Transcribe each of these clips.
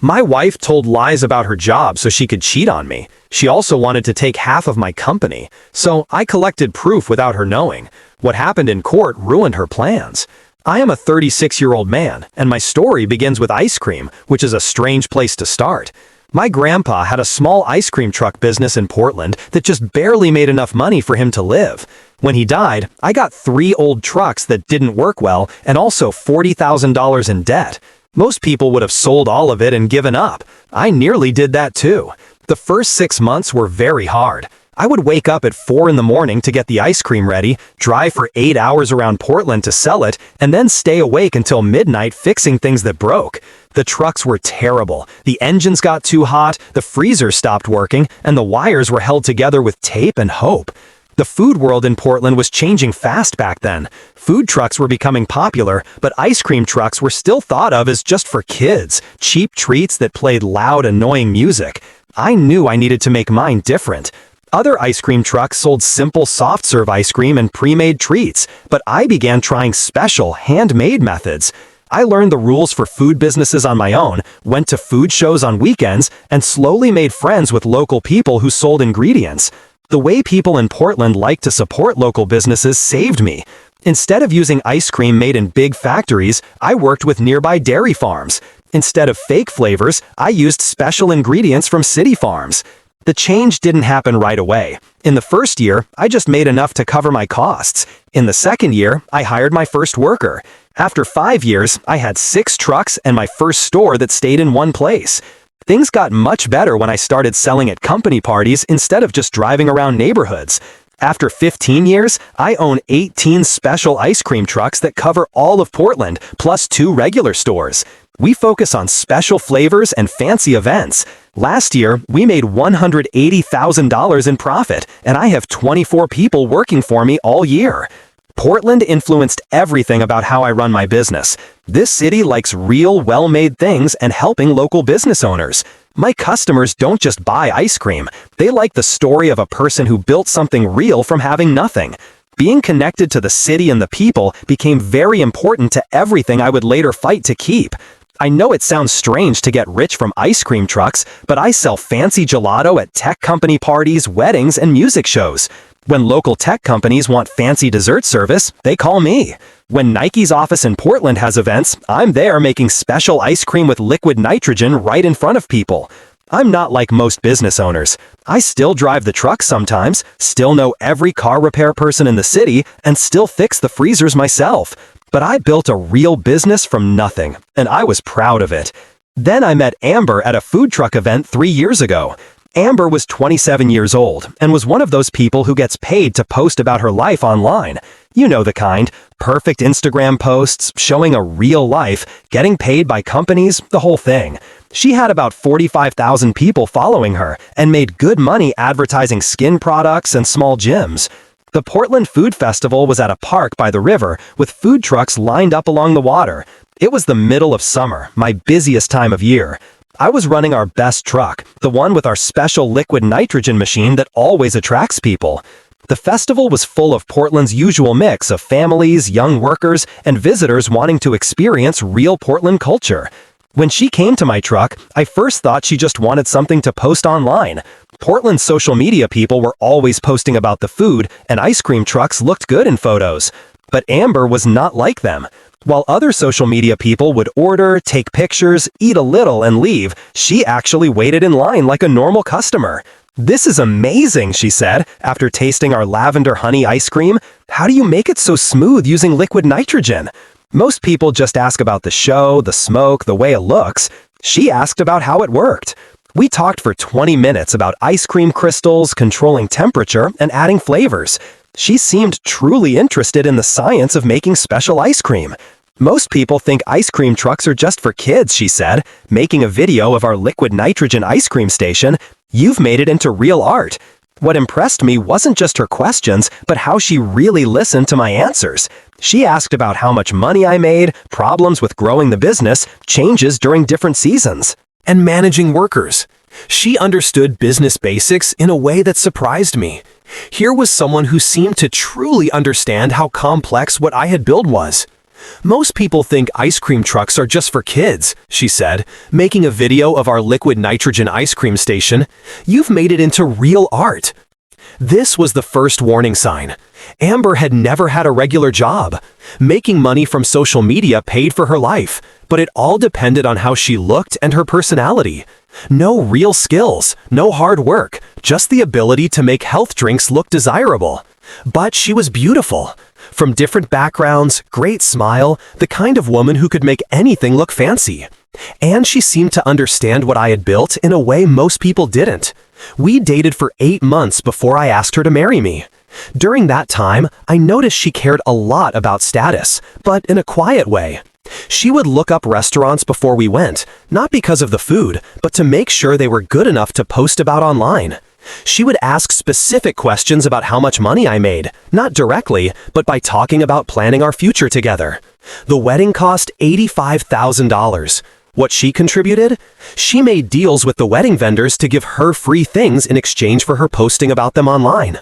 My wife told lies about her job so she could cheat on me. She also wanted to take half of my company, so I collected proof without her knowing. What happened in court ruined her plans. I am a 36-year-old man, and my story begins with ice cream, which is a strange place to start. My grandpa had a small ice cream truck business in Portland that just barely made enough money for him to live. When he died, I got 3 old trucks that didn't work well and also $40,000 in debt. Most people would have sold all of it and given up. I nearly did that too. The first 6 months were very hard. I would wake up at 4 in the morning to get the ice cream ready, drive for 8 hours around Portland to sell it, and then stay awake until midnight fixing things that broke. The trucks were terrible. The engines got too hot, the freezers stopped working, and the wires were held together with tape and hope. The food world in Portland was changing fast back then. Food trucks were becoming popular, but ice cream trucks were still thought of as just for kids, cheap treats that played loud, annoying music. I knew I needed to make mine different. Other ice cream trucks sold simple soft-serve ice cream and pre-made treats, but I began trying special, handmade methods. I learned the rules for food businesses on my own, went to food shows on weekends, and slowly made friends with local people who sold ingredients. The way people in Portland like to support local businesses saved me. Instead of using ice cream made in big factories, I worked with nearby dairy farms. Instead of fake flavors, I used special ingredients from city farms. The change didn't happen right away. In the first year, I just made enough to cover my costs. In the second year, I hired my first worker. After 5 years, I had 6 trucks and my first store that stayed in one place. Things got much better when I started selling at company parties instead of just driving around neighborhoods. After 15 years, I own 18 special ice cream trucks that cover all of Portland, plus 2 regular stores. We focus on special flavors and fancy events. Last year, we made $180,000 in profit, and I have 24 people working for me all year. Portland influenced everything about how I run my business. This city likes real, well-made things and helping local business owners. My customers don't just buy ice cream. They like the story of a person who built something real from having nothing. Being connected to the city and the people became very important to everything I would later fight to keep. I know it sounds strange to get rich from ice cream trucks, but I sell fancy gelato at tech company parties, weddings, and music shows. When local tech companies want fancy dessert service, they call me. When Nike's office in Portland has events, I'm there making special ice cream with liquid nitrogen right in front of people. I'm not like most business owners. I still drive the truck sometimes, still know every car repair person in the city, and still fix the freezers myself. But I built a real business from nothing, and I was proud of it. Then I met Amber at a food truck event 3 years ago. Amber was 27 years old and was one of those people who gets paid to post about her life online. You know the kind. Perfect Instagram posts, showing a real life, getting paid by companies, the whole thing. She had about 45,000 people following her and made good money advertising skin products and small gyms. The Portland Food Festival was at a park by the river with food trucks lined up along the water. It was the middle of summer, my busiest time of year. I was running our best truck, the one with our special liquid nitrogen machine that always attracts people. The festival was full of Portland's usual mix of families, young workers, and visitors wanting to experience real Portland culture. When she came to my truck, I first thought she just wanted something to post online. Portland's social media people were always posting about the food, and ice cream trucks looked good in photos. But Amber was not like them. While other social media people would order, take pictures, eat a little, and leave, she actually waited in line like a normal customer. "This is amazing," she said, after tasting our lavender honey ice cream. "How do you make it so smooth using liquid nitrogen?" Most people just ask about the show, the smoke, the way it looks. She asked about how it worked. We talked for 20 minutes about ice cream crystals, controlling temperature, and adding flavors. She seemed truly interested in the science of making special ice cream. "Most people think ice cream trucks are just for kids," she said, making a video of our liquid nitrogen ice cream station. "You've made it into real art." What impressed me wasn't just her questions, but how she really listened to my answers. She asked about how much money I made, problems with growing the business, changes during different seasons, and managing workers. She understood business basics in a way that surprised me. Here was someone who seemed to truly understand how complex what I had built was. Most people think ice cream trucks are just for kids, she said, making a video of our liquid nitrogen ice cream station. You've made it into real art. This was the first warning sign. Amber had never had a regular job. Making money from social media paid for her life, but it all depended on how she looked and her personality. No real skills, no hard work, just the ability to make health drinks look desirable. But she was beautiful. From different backgrounds, great smile, the kind of woman who could make anything look fancy. And she seemed to understand what I had built in a way most people didn't. We dated for 8 months before I asked her to marry me. During that time, I noticed she cared a lot about status, but in a quiet way. She would look up restaurants before we went, not because of the food, but to make sure they were good enough to post about online. She would ask specific questions about how much money I made, not directly, but by talking about planning our future together. The wedding cost $85,000. What she contributed? She made deals with the wedding vendors to give her free things in exchange for her posting about them online.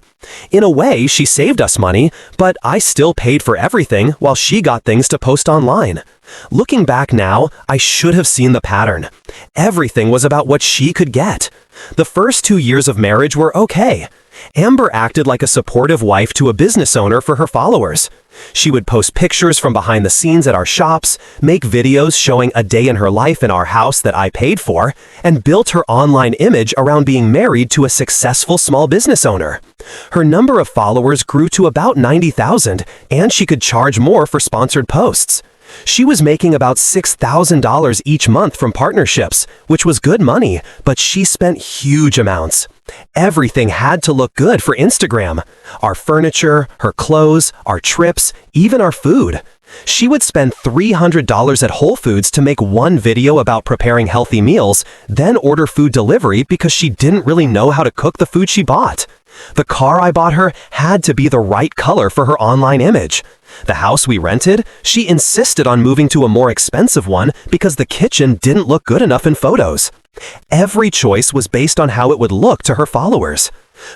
In a way, she saved us money, but I still paid for everything while she got things to post online. Looking back now, I should have seen the pattern. Everything was about what she could get. The first 2 years of marriage were okay. Amber acted like a supportive wife to a business owner for her followers. She would post pictures from behind the scenes at our shops, make videos showing a day in her life in our house that I paid for, and built her online image around being married to a successful small business owner. Her number of followers grew to about 90,000, and she could charge more for sponsored posts. She was making about $6,000 each month from partnerships, which was good money, but she spent huge amounts. Everything had to look good for Instagram. Our furniture, her clothes, our trips, even our food. She would spend $300 at Whole Foods to make one video about preparing healthy meals, then order food delivery because she didn't really know how to cook the food she bought. The car I bought her had to be the right color for her online image. The house we rented, she insisted on moving to a more expensive one because the kitchen didn't look good enough in photos. Every choice was based on how it would look to her followers.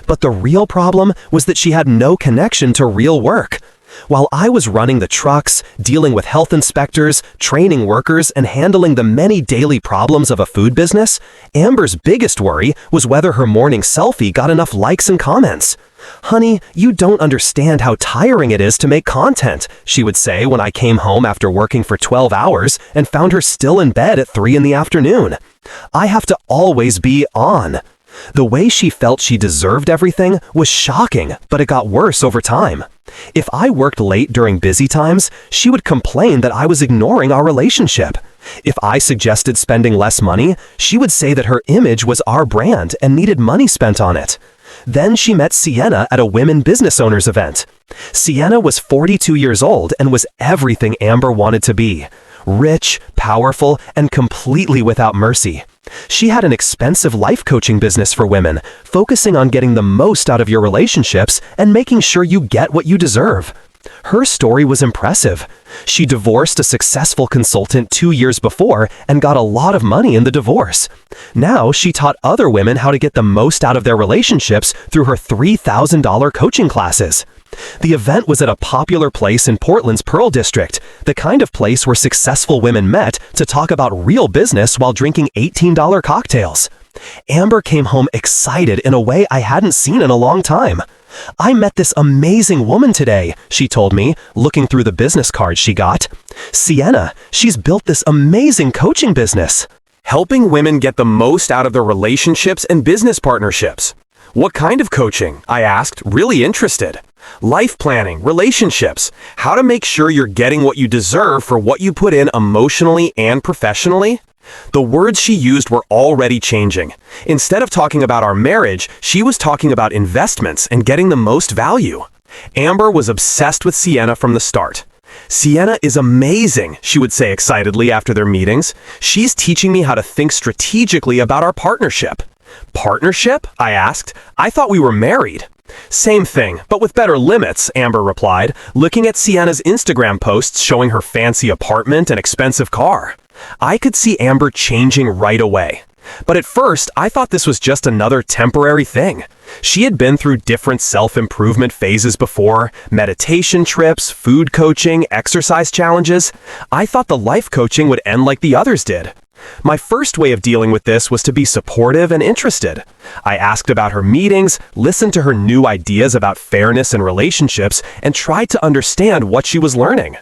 But the real problem was that she had no connection to real work. While I was running the trucks, dealing with health inspectors, training workers, and handling the many daily problems of a food business, Amber's biggest worry was whether her morning selfie got enough likes and comments. "Honey, you don't understand how tiring it is to make content," she would say when I came home after working for 12 hours and found her still in bed at 3 in the afternoon. "I have to always be on." The way she felt she deserved everything was shocking, but it got worse over time. If I worked late during busy times, she would complain that I was ignoring our relationship. If I suggested spending less money, she would say that her image was our brand and needed money spent on it. Then she met Sienna at a women business owners event. Sienna was 42 years old and was everything Amber wanted to be. Rich, powerful, and completely without mercy. She had an expensive life coaching business for women, focusing on getting the most out of your relationships and making sure you get what you deserve. Her story was impressive. She divorced a successful consultant 2 years before and got a lot of money in the divorce. Now she taught other women how to get the most out of their relationships through her $3,000 coaching classes. The event was at a popular place in Portland's Pearl District, the kind of place where successful women met to talk about real business while drinking $18 cocktails. Amber came home excited in a way I hadn't seen in a long time. "I met this amazing woman today," she told me, looking through the business cards she got. "Sienna, she's built this amazing coaching business." Helping women get the most out of their relationships and business partnerships. "What kind of coaching?" I asked, really interested. "Life planning, relationships, how to make sure you're getting what you deserve for what you put in emotionally and professionally." The words she used were already changing. Instead of talking about our marriage, she was talking about investments and getting the most value. Amber was obsessed with Sienna from the start. "Sienna is amazing," she would say excitedly after their meetings. "She's teaching me how to think strategically about our partnership." "Partnership?" I asked. "I thought we were married." "Same thing, but with better limits," Amber replied, looking at Sienna's Instagram posts showing her fancy apartment and expensive car. I could see Amber changing right away. But at first, I thought this was just another temporary thing. She had been through different self-improvement phases before, meditation trips, food coaching, exercise challenges. I thought the life coaching would end like the others did. My first way of dealing with this was to be supportive and interested. I asked about her meetings, listened to her new ideas about fairness and relationships, and tried to understand what she was learning.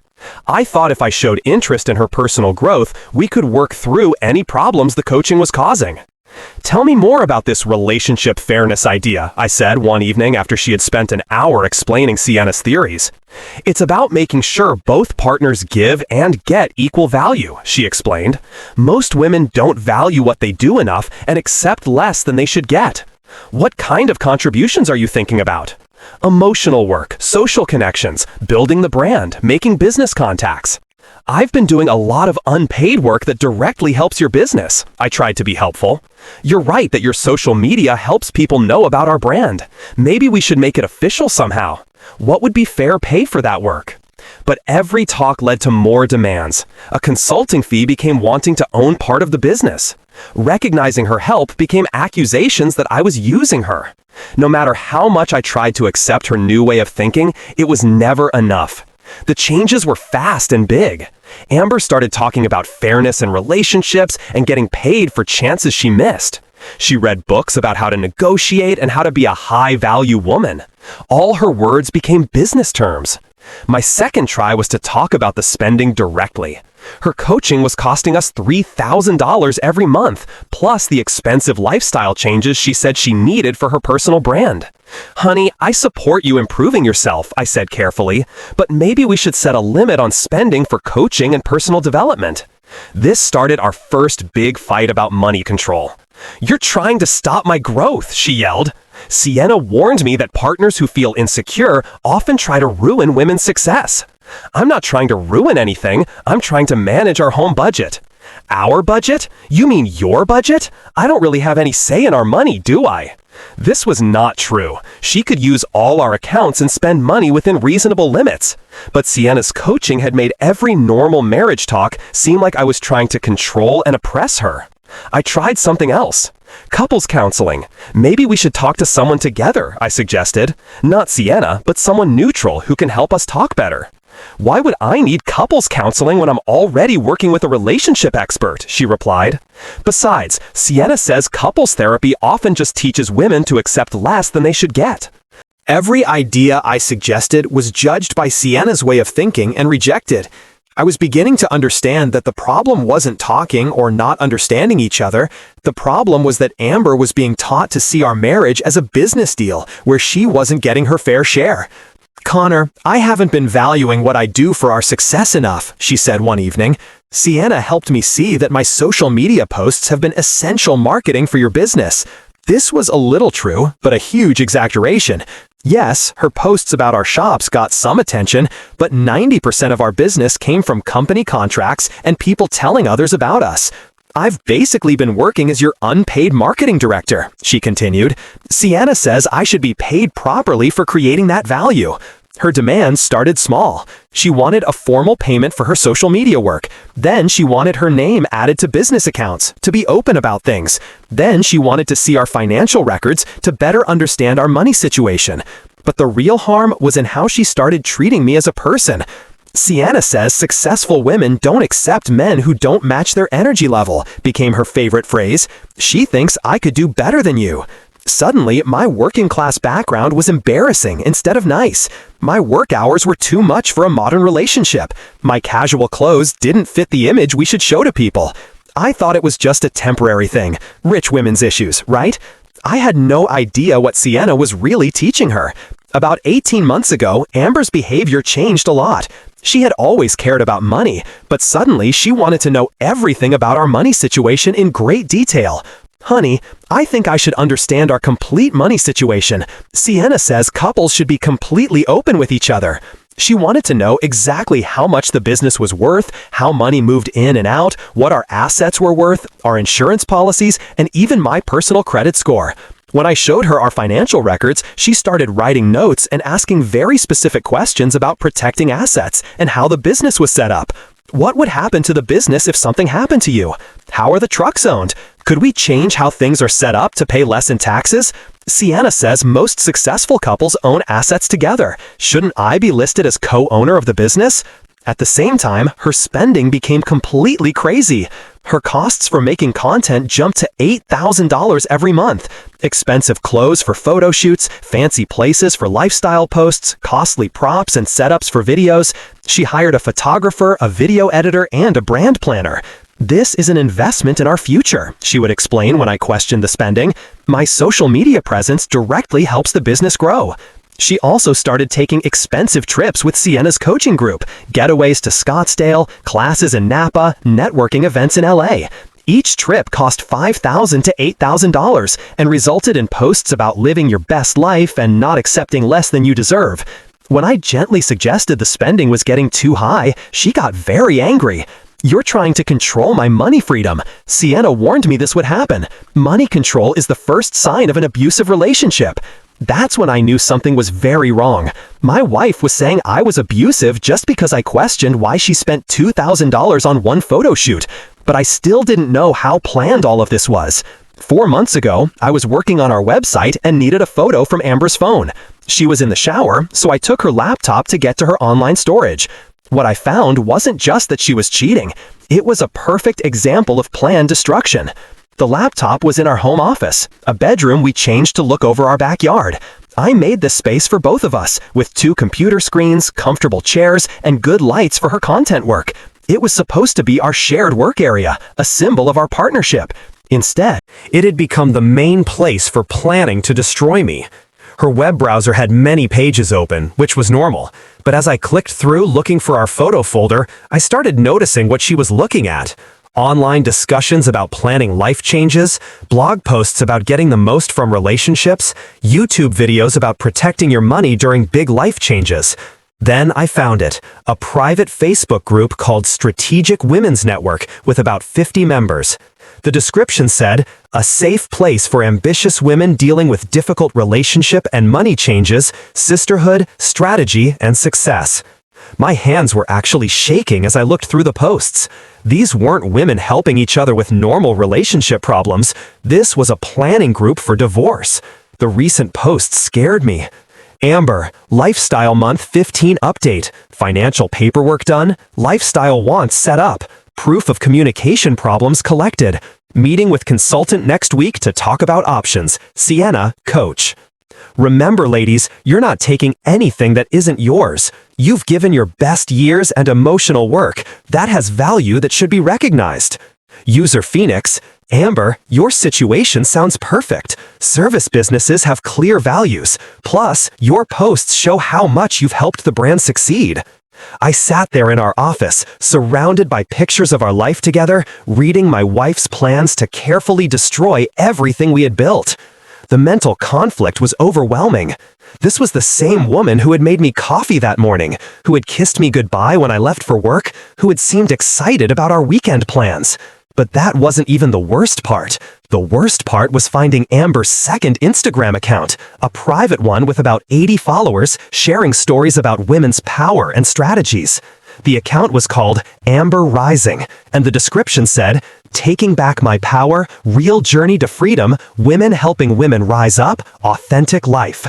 I thought if I showed interest in her personal growth, we could work through any problems the coaching was causing. "Tell me more about this relationship fairness idea," I said one evening after she had spent an hour explaining Sienna's theories. "It's about making sure both partners give and get equal value," she explained. "Most women don't value what they do enough and accept less than they should get." "What kind of contributions are you thinking about?" "Emotional work, social connections, building the brand, making business contacts." "I've been doing a lot of unpaid work that directly helps your business," I tried to be helpful. "You're right that your social media helps people know about our brand. Maybe we should make it official somehow. What would be fair pay for that work?" But every talk led to more demands. A consulting fee became wanting to own part of the business. Recognizing her help became accusations that I was using her. No matter how much I tried to accept her new way of thinking, it was never enough. The changes were fast and big. Amber started talking about fairness in relationships and getting paid for chances she missed. She read books about how to negotiate and how to be a high-value woman. All her words became business terms. My second try was to talk about the spending directly. Her coaching was costing us $3,000 every month, plus the expensive lifestyle changes she said she needed for her personal brand. "Honey, I support you improving yourself," I said carefully, "but maybe we should set a limit on spending for coaching and personal development." This started our first big fight about money control. "You're trying to stop my growth," she yelled. "Sienna warned me that partners who feel insecure often try to ruin women's success." "I'm not trying to ruin anything. I'm trying to manage our home budget." "Our budget? You mean your budget? I don't really have any say in our money, do I?" This was not true. She could use all our accounts and spend money within reasonable limits. But Sienna's coaching had made every normal marriage talk seem like I was trying to control and oppress her. I tried something else. Couples counseling. "Maybe we should talk to someone together," I suggested. "Not Sienna, but someone neutral who can help us talk better." "Why would I need couples counseling when I'm already working with a relationship expert?" she replied. "Besides, Sienna says couples therapy often just teaches women to accept less than they should get." Every idea I suggested was judged by Sienna's way of thinking and rejected. I was beginning to understand that the problem wasn't talking or not understanding each other. The problem was that Amber was being taught to see our marriage as a business deal where she wasn't getting her fair share. "Connor, I haven't been valuing what I do for our success enough," she said one evening. "Sienna helped me see that my social media posts have been essential marketing for your business." This was a little true, but a huge exaggeration. Yes, her posts about our shops got some attention, but 90% of our business came from company contracts and people telling others about us. "I've basically been working as your unpaid marketing director," she continued. "Sienna says I should be paid properly for creating that value." Her demands started small. She wanted a formal payment for her social media work. Then she wanted her name added to business accounts, to be open about things. Then she wanted to see our financial records to better understand our money situation. But the real harm was in how she started treating me as a person. "Sienna says successful women don't accept men who don't match their energy level," became her favorite phrase. "She thinks I could do better than you." Suddenly, my working class background was embarrassing instead of nice. My work hours were too much for a modern relationship. My casual clothes didn't fit the image we should show to people. I thought it was just a temporary thing. Rich women's issues, right? I had no idea what Sienna was really teaching her. About 18 months ago, Amber's behavior changed a lot. She had always cared about money, but suddenly she wanted to know everything about our money situation in great detail. "Honey, I think I should understand our complete money situation. Sienna says couples should be completely open with each other." She wanted to know exactly how much the business was worth, how money moved in and out, what our assets were worth, our insurance policies, and even my personal credit score. When I showed her our financial records, she started writing notes and asking very specific questions about protecting assets and how the business was set up. What would happen to the business if something happened to you? How are the trucks owned? Could we change how things are set up to pay less in taxes? Sienna says most successful couples own assets together. Shouldn't I be listed as co-owner of the business? At the same time, her spending became completely crazy. Her costs for making content jumped to $8,000 every month. Expensive clothes for photo shoots, fancy places for lifestyle posts, costly props and setups for videos. She hired a photographer, a video editor, and a brand planner. "This is an investment in our future," she would explain when I questioned the spending. "My social media presence directly helps the business grow." She also started taking expensive trips with Sienna's coaching group, getaways to Scottsdale, classes in Napa, networking events in LA. Each trip cost $5,000 to $8,000 and resulted in posts about living your best life and not accepting less than you deserve. When I gently suggested the spending was getting too high, she got very angry. "You're trying to control my money freedom. Sienna warned me this would happen. Money control is the first sign of an abusive relationship." That's when I knew something was very wrong. My wife was saying I was abusive just because I questioned why she spent $2,000 on one photo shoot. But I still didn't know how planned all of this was. 4 months ago, I was working on our website and needed a photo from Amber's phone. She was in the shower, so I took her laptop to get to her online storage. What I found wasn't just that she was cheating. It was a perfect example of planned destruction. The laptop was in our home office, a bedroom we changed to look over our backyard. I made this space for both of us, with 2 computer screens, comfortable chairs, and good lights for her content work. It was supposed to be our shared work area, a symbol of our partnership. Instead, it had become the main place for planning to destroy me. Her web browser had many pages open, which was normal. But as I clicked through looking for our photo folder, I started noticing what she was looking at. Online discussions about planning life changes, blog posts about getting the most from relationships, YouTube videos about protecting your money during big life changes. Then I found it, a private Facebook group called Strategic Women's Network with about 50 members. The description said, "A safe place for ambitious women dealing with difficult relationship and money changes, sisterhood, strategy, and success." My hands were actually shaking as I looked through the posts. These weren't women helping each other with normal relationship problems. This was a planning group for divorce. The recent posts scared me. Amber, Lifestyle Month 15 update. Financial paperwork done. Lifestyle wants set up. Proof of communication problems collected. Meeting with consultant next week to talk about options. Sienna, coach. Remember, ladies, you're not taking anything that isn't yours. You've given your best years and emotional work. That has value that should be recognized. User Phoenix, Amber, your situation sounds perfect. Service businesses have clear values. Plus, your posts show how much you've helped the brand succeed. I sat there in our office, surrounded by pictures of our life together, reading my wife's plans to carefully destroy everything we had built. The mental conflict was overwhelming. This was the same woman who had made me coffee that morning, who had kissed me goodbye when I left for work, who had seemed excited about our weekend plans. But that wasn't even the worst part. The worst part was finding Amber's second Instagram account, a private one with about 80 followers sharing stories about women's power and strategies. The account was called Amber Rising, and the description said, "Taking back my power, real journey to freedom, women helping women rise up, authentic life."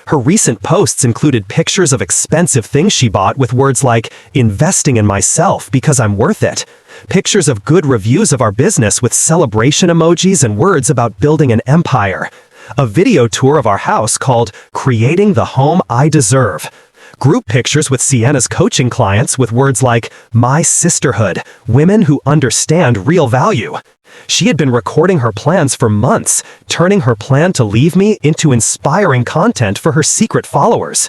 Her recent posts included pictures of expensive things she bought with words like, "Investing in myself because I'm worth it." Pictures of good reviews of our business with celebration emojis and words about building an empire. A video tour of our house called Creating the Home I Deserve. Group pictures with Sienna's coaching clients with words like, "My sisterhood, women who understand real value." She had been recording her plans for months, turning her plan to leave me into inspiring content for her secret followers.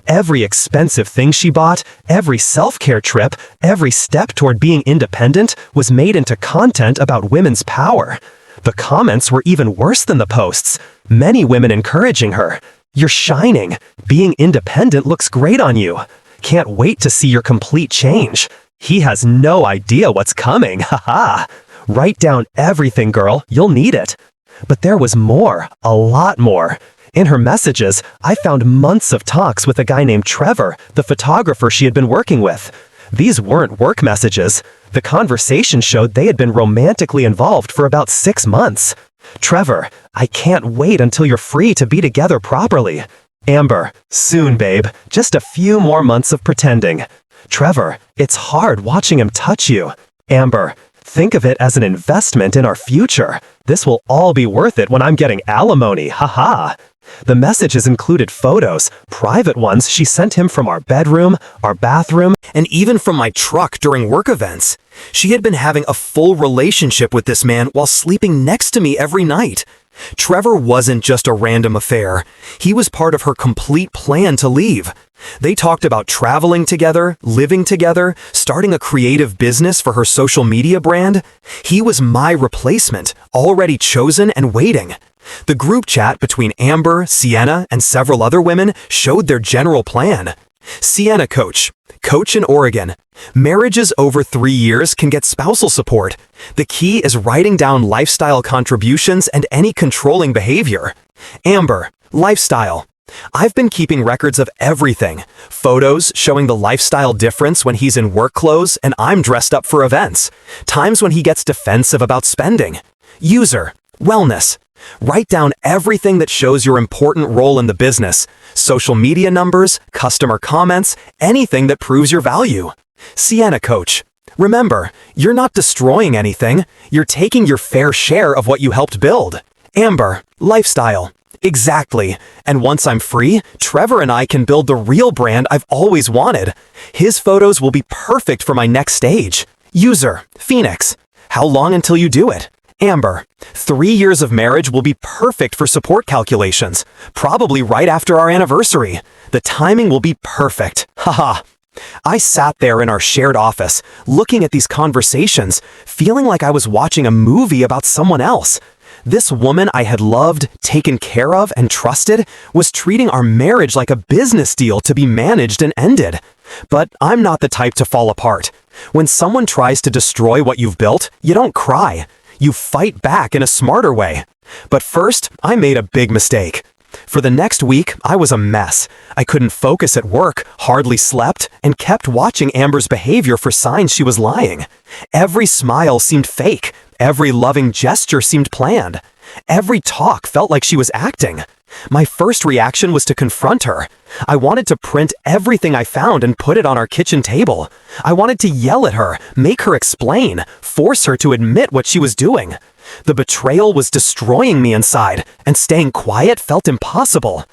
Every expensive thing she bought, every self-care trip, every step toward being independent was made into content about women's power. The comments were even worse than the posts. Many women encouraging her. "You're shining. Being independent looks great on you. Can't wait to see your complete change. He has no idea what's coming, haha. Write down everything, girl, you'll need it." But there was more, a lot more. In her messages, I found months of talks with a guy named Trevor, the photographer she had been working with. These weren't work messages. The conversation showed they had been romantically involved for about 6 months. Trevor, I can't wait until you're free to be together properly. Amber, soon, babe. Just a few more months of pretending. Trevor, it's hard watching him touch you. Amber, think of it as an investment in our future. This will all be worth it when I'm getting alimony, haha. The messages included photos, private ones she sent him from our bedroom, our bathroom, And even from my truck during work events. She had been having a full relationship with this man while sleeping next to me every night. Trevor wasn't just a random affair. He was part of her complete plan to leave. They talked about traveling together, living together, starting a creative business for her social media brand. He was my replacement, already chosen and waiting. The group chat between Amber, Sienna, and several other women showed their general plan. Sienna coach in Oregon. Marriages over 3 years can get spousal support. The key is writing down lifestyle contributions and any controlling behavior. Amber, lifestyle. I've been keeping records of everything. Photos showing the lifestyle difference when he's in work clothes and I'm dressed up for events. Times when he gets defensive about spending. User, wellness. Write down everything that shows your important role in the business. Social media numbers, customer comments, anything that proves your value. Sienna coach. Remember, you're not destroying anything. You're taking your fair share of what you helped build. Amber, lifestyle. Exactly. And once I'm free, Trevor and I can build the real brand I've always wanted. His photos will be perfect for my next stage. User, Phoenix. How long until you do it? Amber, 3 years of marriage will be perfect for support calculations. Probably right after our anniversary. The timing will be perfect. Haha. I sat there in our shared office, looking at these conversations, feeling like I was watching a movie about someone else. This woman I had loved, taken care of, and trusted was treating our marriage like a business deal to be managed and ended. But I'm not the type to fall apart. When someone tries to destroy what you've built, you don't cry. You fight back in a smarter way. But first, I made a big mistake. For the next week, I was a mess. I couldn't focus at work, hardly slept, and kept watching Amber's behavior for signs she was lying. Every smile seemed fake. Every loving gesture seemed planned. Every talk felt like she was acting. My first reaction was to confront her. I wanted to print everything I found and put it on our kitchen table. I wanted to yell at her, make her explain, force her to admit what she was doing. The betrayal was destroying me inside, and staying quiet felt impossible.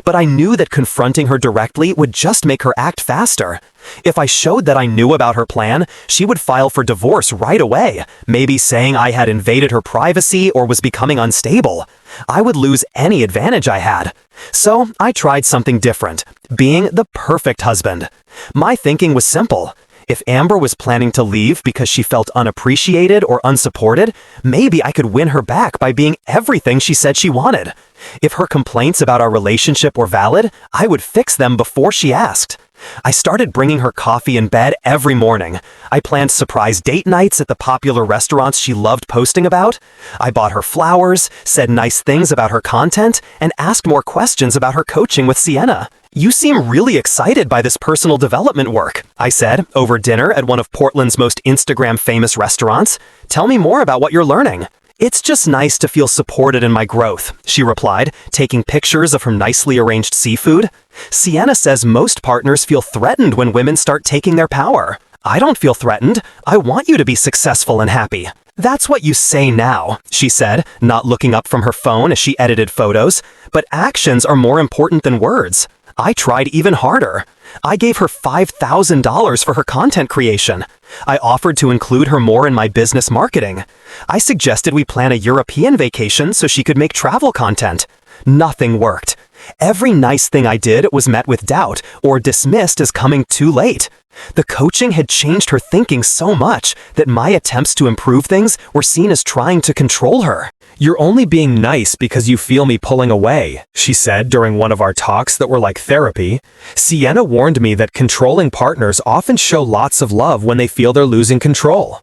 But I knew that confronting her directly would just make her act faster. If I showed that I knew about her plan, she would file for divorce right away, maybe saying I had invaded her privacy or was becoming unstable. I would lose any advantage I had. So I tried something different, being the perfect husband. My thinking was simple. If Amber was planning to leave because she felt unappreciated or unsupported, maybe I could win her back by being everything she said she wanted. If her complaints about our relationship were valid, I would fix them before she asked. I started bringing her coffee in bed every morning. I planned surprise date nights at the popular restaurants she loved posting about. I bought her flowers, said nice things about her content, and asked more questions about her coaching with Sienna. "You seem really excited by this personal development work," I said over dinner at one of Portland's most Instagram-famous restaurants. "Tell me more about what you're learning." "It's just nice to feel supported in my growth," she replied, taking pictures of her nicely arranged seafood. Sienna says most partners feel threatened when women start taking their power. "I don't feel threatened. I want you to be successful and happy." "That's what you say now," she said, not looking up from her phone as she edited photos. "But actions are more important than words." I tried even harder. I gave her $5,000 for her content creation. I offered to include her more in my business marketing. I suggested we plan a European vacation so she could make travel content. Nothing worked. Every nice thing I did was met with doubt or dismissed as coming too late. The coaching had changed her thinking so much that my attempts to improve things were seen as trying to control her. "You're only being nice because you feel me pulling away," she said during one of our talks that were like therapy. Sienna warned me that controlling partners often show lots of love when they feel they're losing control.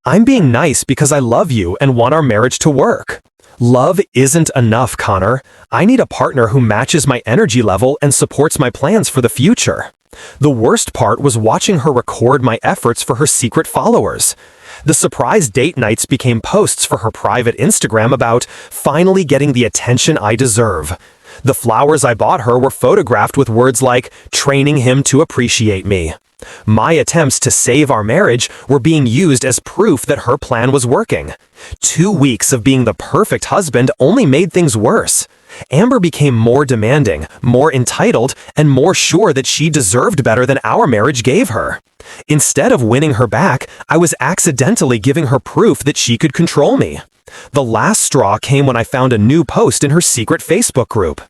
"I'm being nice because I love you and want our marriage to work." Love isn't enough, Connor. I need a partner who matches my energy level and supports my plans for the future. The worst part was watching her record my efforts for her secret followers. The surprise date nights became posts for her private Instagram about finally getting the attention I deserve. The flowers I bought her were photographed with words like, training him to appreciate me. My attempts to save our marriage were being used as proof that her plan was working. 2 weeks of being the perfect husband only made things worse. Amber became more demanding, more entitled, and more sure that she deserved better than our marriage gave her. Instead of winning her back, I was accidentally giving her proof that she could control me. The last straw came when I found a new post in her secret Facebook group.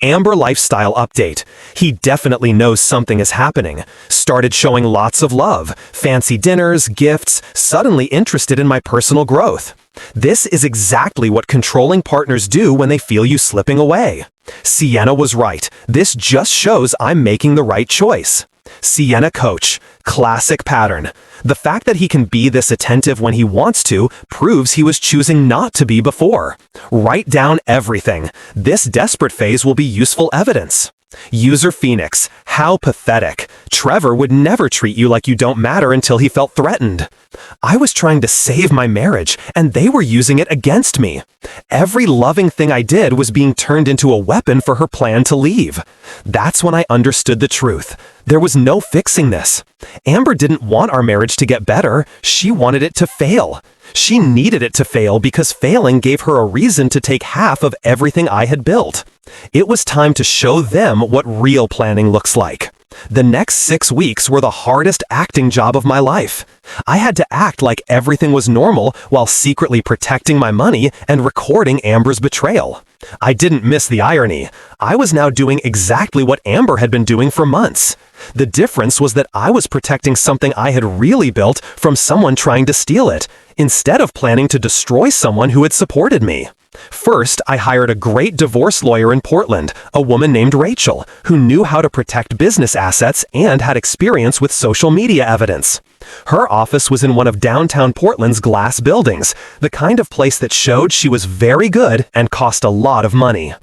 Amber lifestyle update. He definitely knows something is happening. Started showing lots of love, fancy dinners, gifts, suddenly interested in my personal growth. This is exactly what controlling partners do when they feel you slipping away. Sienna was right. This just shows I'm making the right choice. Sienna coach. Classic pattern. The fact that he can be this attentive when he wants to proves he was choosing not to be before. Write down everything. This desperate phase will be useful evidence. User Phoenix. How pathetic. Trevor would never treat you like you don't matter until he felt threatened. I was trying to save my marriage, and they were using it against me. Every loving thing I did was being turned into a weapon for her plan to leave. That's when I understood the truth. There was no fixing this. Amber didn't want our marriage to get better. She wanted it to fail. She needed it to fail because failing gave her a reason to take half of everything I had built. It was time to show them what real planning looks like. The next 6 weeks were the hardest acting job of my life. I had to act like everything was normal while secretly protecting my money and recording Amber's betrayal. I didn't miss the irony. I was now doing exactly what Amber had been doing for months. The difference was that I was protecting something I had really built from someone trying to steal it, instead of planning to destroy someone who had supported me. First, I hired a great divorce lawyer in Portland, a woman named Rachel, who knew how to protect business assets and had experience with social media evidence. Her office was in one of downtown Portland's glass buildings, the kind of place that showed she was very good and cost a lot of money.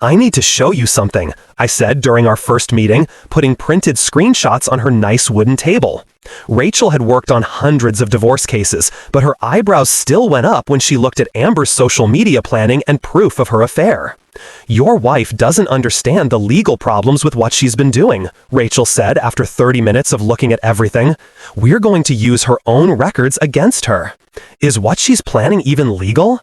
I need to show you something, I said during our first meeting, putting printed screenshots on her nice wooden table. Rachel had worked on hundreds of divorce cases, but her eyebrows still went up when she looked at Amber's social media planning and proof of her affair. Your wife doesn't understand the legal problems with what she's been doing, Rachel said after 30 minutes of looking at everything. We're going to use her own records against her. Is what she's planning even legal?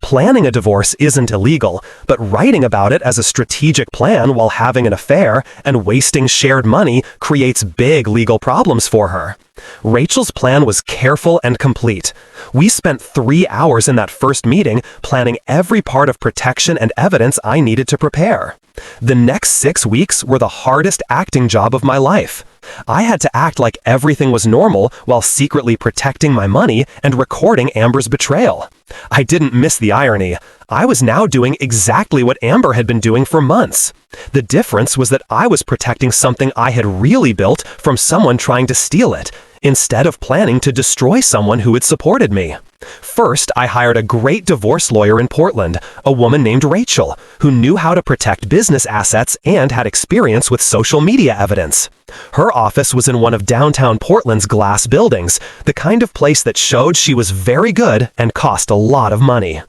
Planning a divorce isn't illegal, but writing about it as a strategic plan while having an affair and wasting shared money creates big legal problems for her. Rachel's plan was careful and complete. We spent 3 hours in that first meeting planning every part of protection and evidence I needed to prepare. The next 6 weeks were the hardest acting job of my life. I had to act like everything was normal while secretly protecting my money and recording Amber's betrayal. I didn't miss the irony. I was now doing exactly what Amber had been doing for months. The difference was that I was protecting something I had really built from someone trying to steal it, instead of planning to destroy someone who had supported me. First, I hired a great divorce lawyer in Portland, a woman named Rachel, who knew how to protect business assets and had experience with social media evidence. Her office was in one of downtown Portland's glass buildings, the kind of place that showed she was very good and cost a lot of money.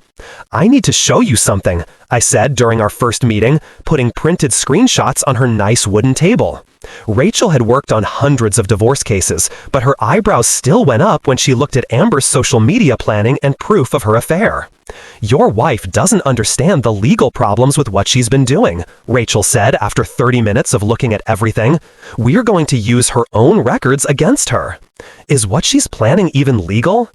I need to show you something, I said during our first meeting, putting printed screenshots on her nice wooden table. Rachel had worked on hundreds of divorce cases, but her eyebrows still went up when she looked at Amber's social media planning and proof of her affair. Your wife doesn't understand the legal problems with what she's been doing, Rachel said after 30 minutes of looking at everything. We're going to use her own records against her. Is what she's planning even legal?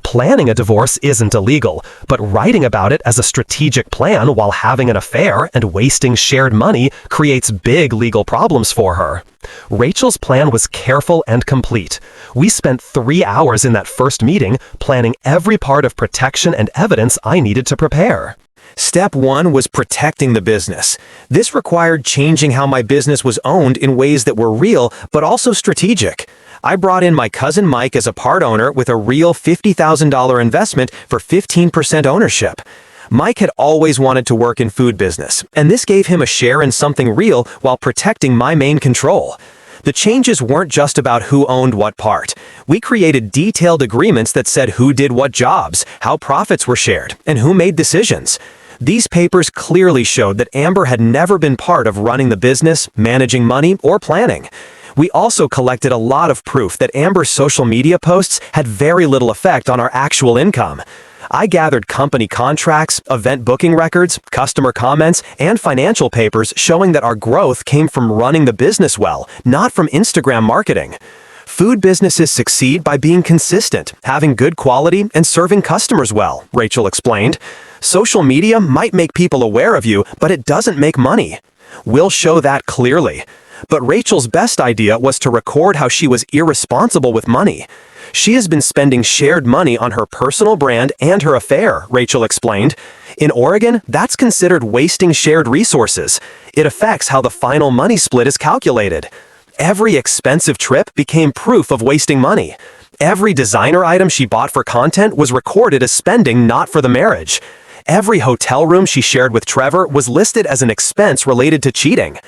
Planning a divorce isn't illegal, but writing about it as a strategic plan while having an affair and wasting shared money creates big legal problems for her. Rachel's plan was careful and complete. We spent 3 hours in that first meeting planning every part of protection and evidence I needed to prepare. Step 1 was protecting the business. This required changing how my business was owned in ways that were real but also strategic. I brought in my cousin Mike as a part owner with a real $50,000 investment for 15% ownership. Mike had always wanted to work in food business, and this gave him a share in something real while protecting my main control. The changes weren't just about who owned what part. We created detailed agreements that said who did what jobs, how profits were shared, and who made decisions. These papers clearly showed that Amber had never been part of running the business, managing money, or planning. We also collected a lot of proof that Amber's social media posts had very little effect on our actual income. I gathered company contracts, event booking records, customer comments, and financial papers showing that our growth came from running the business well, not from Instagram marketing. Food businesses succeed by being consistent, having good quality, and serving customers well, Rachel explained. Social media might make people aware of you, but it doesn't make money. We'll show that clearly. But Rachel's best idea was to record how she was irresponsible with money. She has been spending shared money on her personal brand and her affair, Rachel explained. In Oregon, that's considered wasting shared resources. It affects how the final money split is calculated. Every expensive trip became proof of wasting money. Every designer item she bought for content was recorded as spending not for the marriage. Every hotel room she shared with Trevor was listed as an expense related to cheating.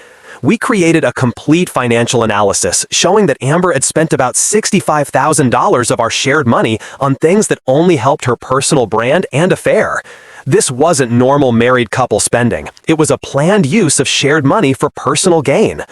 We created a complete financial analysis showing that Amber had spent about $65,000 of our shared money on things that only helped her personal brand and affair. This wasn't normal married couple spending. It was a planned use of shared money for personal gain.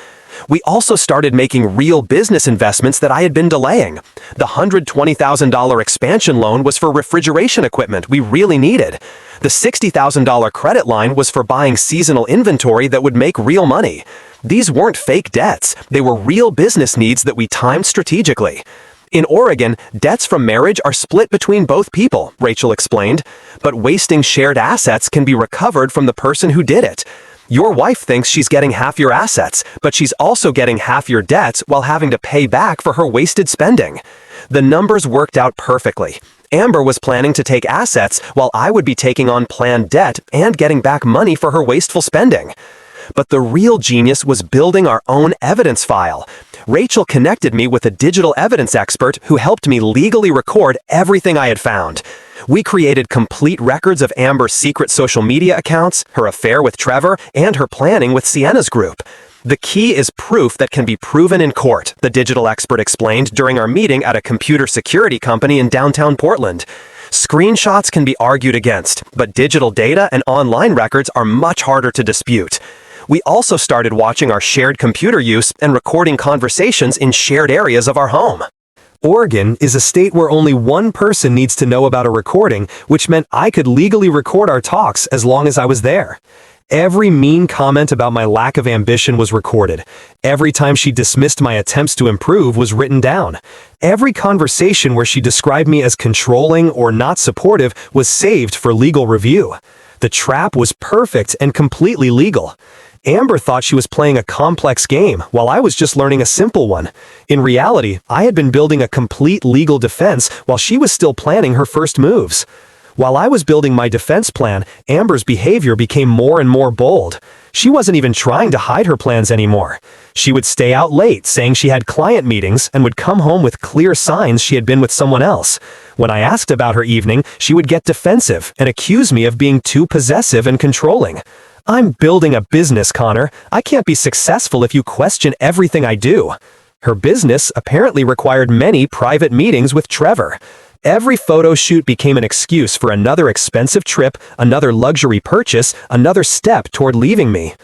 We also started making real business investments that I had been delaying. The $120,000 expansion loan was for refrigeration equipment we really needed. The $60,000 credit line was for buying seasonal inventory that would make real money. These weren't fake debts. They were real business needs that we timed strategically. In Oregon, debts from marriage are split between both people, Rachel explained, but wasting shared assets can be recovered from the person who did it. Your wife thinks she's getting half your assets, but she's also getting half your debts while having to pay back for her wasted spending. The numbers worked out perfectly. Amber was planning to take assets while I would be taking on planned debt and getting back money for her wasteful spending. But the real genius was building our own evidence file. Rachel connected me with a digital evidence expert who helped me legally record everything I had found. We created complete records of Amber's secret social media accounts, her affair with Trevor, and her planning with Sienna's group. The key is proof that can be proven in court, the digital expert explained during our meeting at a computer security company in downtown Portland. Screenshots can be argued against, but digital data and online records are much harder to dispute. We also started watching our shared computer use and recording conversations in shared areas of our home. Oregon is a state where only one person needs to know about a recording, which meant I could legally record our talks as long as I was there. Every mean comment about my lack of ambition was recorded. Every time she dismissed my attempts to improve was written down. Every conversation where she described me as controlling or not supportive was saved for legal review. The trap was perfect and completely legal. Amber thought she was playing a complex game, while I was just learning a simple one. In reality, I had been building a complete legal defense while she was still planning her first moves. While I was building my defense plan, Amber's behavior became more and more bold. She wasn't even trying to hide her plans anymore. She would stay out late, saying she had client meetings, and would come home with clear signs she had been with someone else. When I asked about her evening, she would get defensive and accuse me of being too possessive and controlling. I'm building a business, Connor. I can't be successful if you question everything I do. Her business apparently required many private meetings with Trevor. Every photo shoot became an excuse for another expensive trip, another luxury purchase, another step toward leaving me.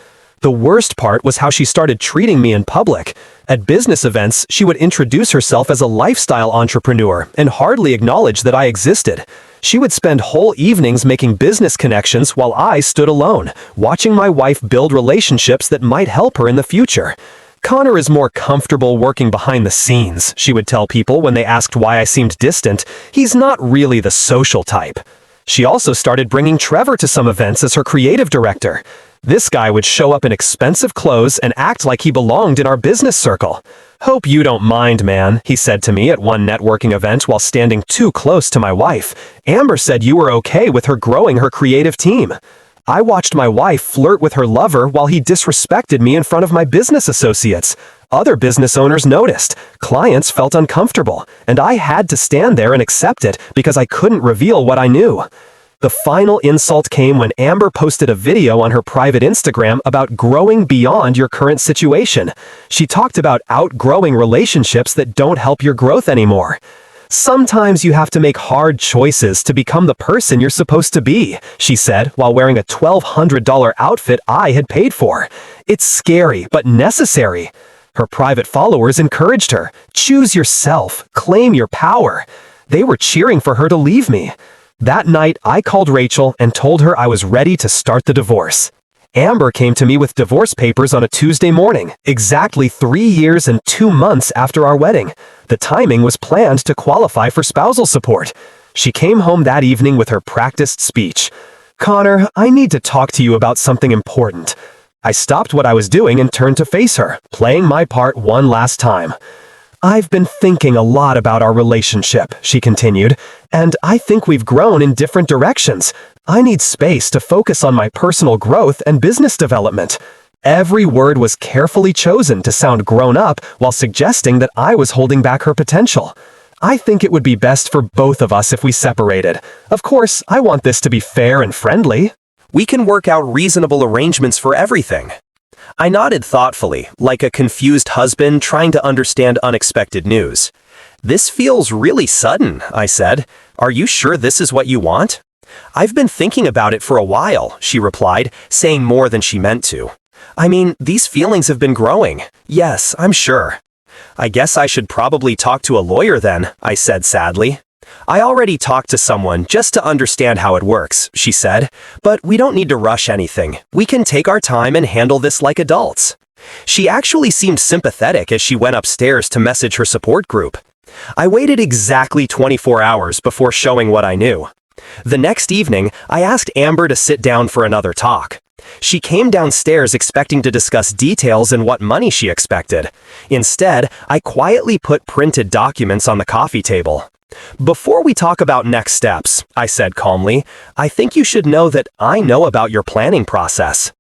The worst part was how she started treating me in public. At business events, she would introduce herself as a lifestyle entrepreneur and hardly acknowledge that I existed. She would spend whole evenings making business connections while I stood alone, watching my wife build relationships that might help her in the future. Connor is more comfortable working behind the scenes, she would tell people when they asked why I seemed distant. He's not really the social type. She also started bringing Trevor to some events as her creative director. This guy would show up in expensive clothes and act like he belonged in our business circle. "Hope you don't mind, man," he said to me at one networking event while standing too close to my wife. "Amber said you were okay with her growing her creative team." I watched my wife flirt with her lover while he disrespected me in front of my business associates. Other business owners noticed. Clients felt uncomfortable, and I had to stand there and accept it because I couldn't reveal what I knew. The final insult came when Amber posted a video on her private Instagram about growing beyond your current situation. She talked about outgrowing relationships that don't help your growth anymore. Sometimes you have to make hard choices to become the person you're supposed to be, she said while wearing a $1,200 outfit I had paid for. It's scary, but necessary. Her private followers encouraged her. Choose yourself. Claim your power. They were cheering for her to leave me. That night, I called Rachel and told her I was ready to start the divorce. Amber came to me with divorce papers on a Tuesday morning, exactly 3 years and 2 months after our wedding. The timing was planned to qualify for spousal support. She came home that evening with her practiced speech. "Connor, I need to talk to you about something important." I stopped what I was doing and turned to face her, playing my part one last time. "I've been thinking a lot about our relationship," she continued, "and I think we've grown in different directions. I need space to focus on my personal growth and business development." Every word was carefully chosen to sound grown up while suggesting that I was holding back her potential. "I think it would be best for both of us if we separated. Of course, I want this to be fair and friendly. We can work out reasonable arrangements for everything." I nodded thoughtfully, like a confused husband trying to understand unexpected news. "This feels really sudden," I said. "Are you sure this is what you want?" "I've been thinking about it for a while," she replied, saying more than she meant to. "I mean, these feelings have been growing. Yes, I'm sure." "I guess I should probably talk to a lawyer then," I said sadly. "I already talked to someone just to understand how it works," she said, "but we don't need to rush anything. We can take our time and handle this like adults." She actually seemed sympathetic as she went upstairs to message her support group. I waited exactly 24 hours before showing what I knew. The next evening, I asked Amber to sit down for another talk. She came downstairs expecting to discuss details and what money she expected. Instead, I quietly put printed documents on the coffee table. "Before we talk about next steps," I said calmly, "I think you should know that I know about your planning process."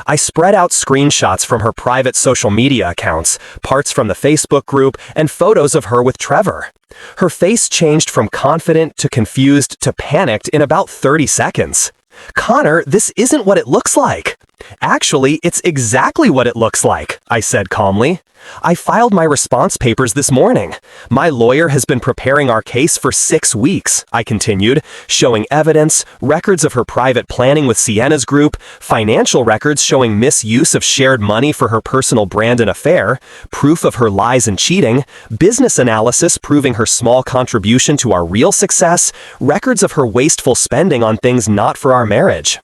I spread out screenshots from her private social media accounts, parts from the Facebook group, and photos of her with Trevor. Her face changed from confident to confused to panicked in about 30 seconds. "Connor, this isn't what it looks like." "Actually, it's exactly what it looks like," I said calmly. "I filed my response papers this morning. My lawyer has been preparing our case for 6 weeks," I continued, showing evidence, records of her private planning with Sienna's group, financial records showing misuse of shared money for her personal brand and affair, proof of her lies and cheating, business analysis proving her small contribution to our real success, records of her wasteful spending on things not for our marriage.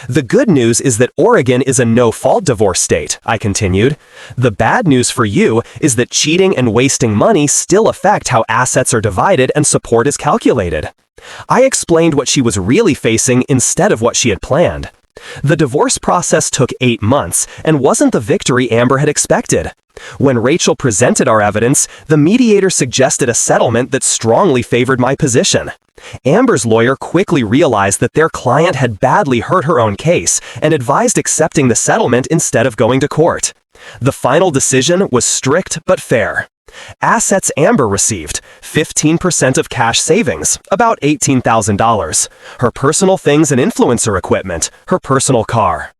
"The good news is that Oregon is a no-fault divorce state," I continued. "The bad news for you is that cheating and wasting money still affect how assets are divided and support is calculated." I explained what she was really facing instead of what she had planned. The divorce process took 8 months and wasn't the victory Amber had expected. When Rachel presented our evidence, the mediator suggested a settlement that strongly favored my position. Amber's lawyer quickly realized that their client had badly hurt her own case and advised accepting the settlement instead of going to court. The final decision was strict but fair. Assets Amber received: 15% of cash savings, about $18,000. Her personal things and influencer equipment, her personal car.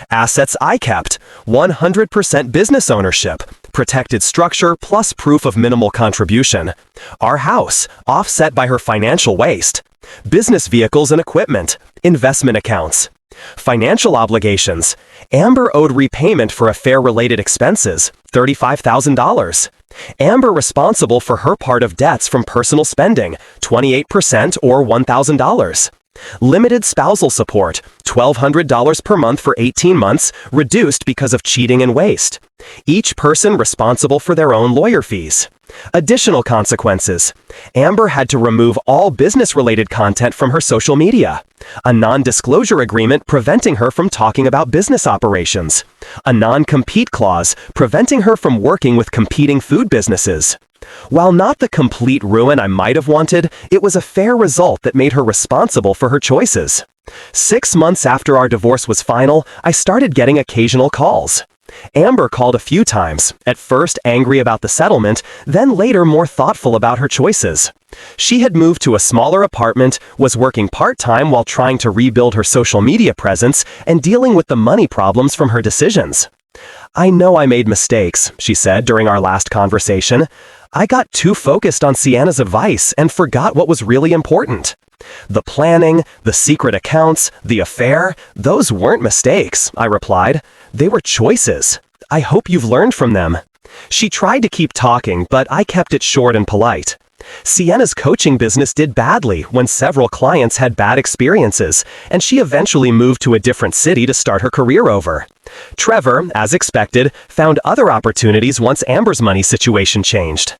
Assets I kept: 100% business ownership, protected structure plus proof of minimal contribution. Our house, offset by her financial waste. Business vehicles and equipment, investment accounts. Financial obligations: Amber owed repayment for affair-related expenses, $35,000. Amber responsible for her part of debts from personal spending, 28% or $1,000. Limited spousal support, $1,200 per month for 18 months, reduced because of cheating and waste. Each person responsible for their own lawyer fees. Additional consequences: Amber had to remove all business-related content from her social media. A non-disclosure agreement preventing her from talking about business operations. A non-compete clause preventing her from working with competing food businesses. While not the complete ruin I might have wanted, it was a fair result that made her responsible for her choices. 6 months after our divorce was final, I started getting occasional calls. Amber called a few times, at first angry about the settlement, then later more thoughtful about her choices. She had moved to a smaller apartment, was working part-time while trying to rebuild her social media presence, and dealing with the money problems from her decisions. "I know I made mistakes," she said during our last conversation. "I got too focused on Sienna's advice and forgot what was really important. The planning, the secret accounts, the affair, those weren't mistakes," I replied. "They were choices. I hope you've learned from them." She tried to keep talking, but I kept it short and polite. Sienna's coaching business did badly when several clients had bad experiences, and she eventually moved to a different city to start her career over. Trevor, as expected, found other opportunities once Amber's money situation changed.